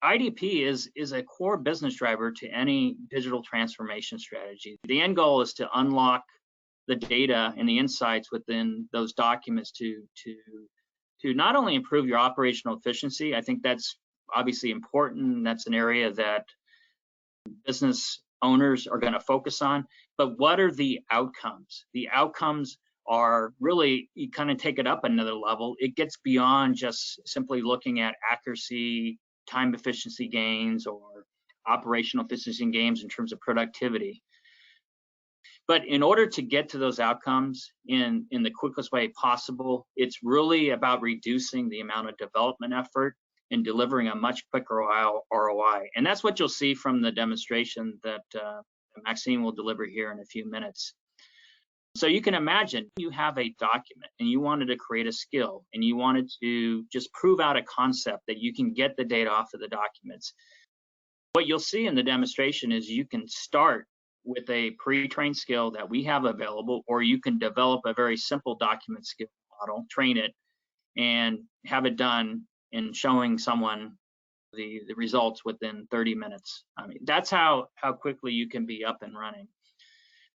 IDP is a core business driver to any digital transformation strategy. The end goal is to unlock the data and the insights within those documents to not only improve your operational efficiency. I think that's obviously important. That's an area that business owners are going to focus on. But what are the outcomes? The outcomes are really, you kind of take it up another level. It gets beyond just simply looking at accuracy, time efficiency gains, or operational efficiency gains in terms of productivity. But in order to get to those outcomes in the quickest way possible, it's really about reducing the amount of development effort and delivering a much quicker ROI. And that's what you'll see from the demonstration that Maxine will deliver here in a few minutes. So you can imagine you have a document and you wanted to create a skill and you wanted to just prove out a concept that you can get the data off of the documents. What you'll see in the demonstration is you can start with a pre-trained skill that we have available, or you can develop a very simple document skill model, train it, and have it done in showing someone the results within 30 minutes. I mean, that's how quickly you can be up and running.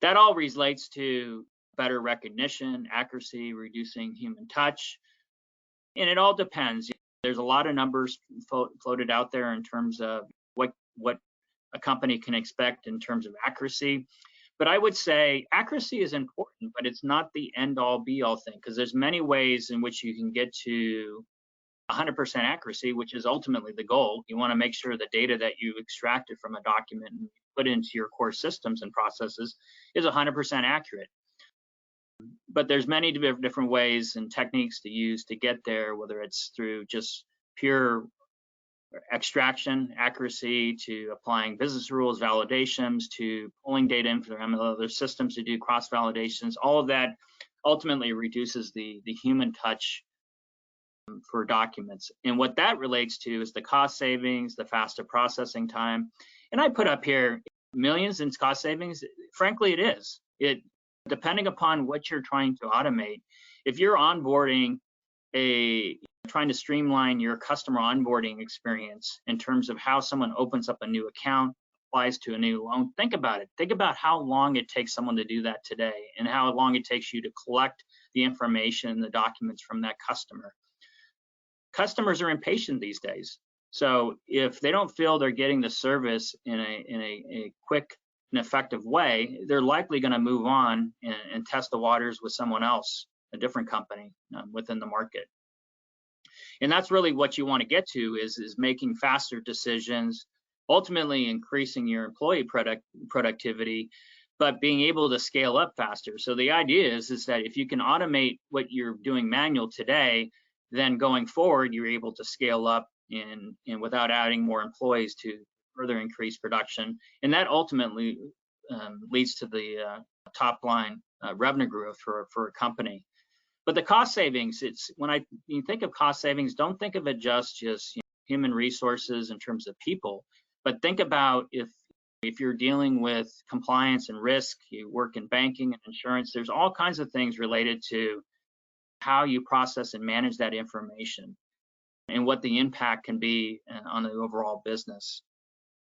That all relates to better recognition, accuracy, reducing human touch, and it all depends. There's a lot of numbers floated out there in terms of what a company can expect in terms of accuracy. But I would say accuracy is important, but it's not the end-all be-all thing, because there's many ways in which you can get to 100% accuracy, which is ultimately the goal. You want to make sure the data that you extracted from a document and put into your core systems and processes is 100% accurate. But there's many different ways and techniques to use to get there, whether it's through just pure extraction accuracy, to applying business rules, validations, to pulling data in from other systems to do cross validations. All of that ultimately reduces the human touch for documents. And what that relates to is the cost savings, the faster processing time. And I put up here millions in cost savings. Frankly, it is. Depending upon what you're trying to automate. If you're onboarding trying to streamline your customer onboarding experience in terms of how someone opens up a new account, applies to a new loan, think about it. Think about how long it takes someone to do that today and how long it takes you to collect the information, the documents from that customer. Customers are impatient these days. So if they don't feel they're getting the service in a quick and effective way, they're likely going to move on and test the waters with someone else, a different company within the market. And that's really what you want to get to is making faster decisions, ultimately increasing your employee productivity, but being able to scale up faster. So the idea is that if you can automate what you're doing manual today, then going forward, you're able to scale up and without adding more employees to further increase production. And that ultimately leads to the top line revenue growth for a company. But the cost savings, when you think of cost savings, don't think of it just human resources in terms of people, but think about if you're dealing with compliance and risk, you work in banking and insurance, there's all kinds of things related to how you process and manage that information and what the impact can be on the overall business.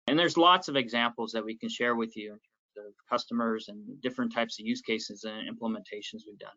And there's lots of examples that we can share with you in terms of customers and different types of use cases and implementations we've done.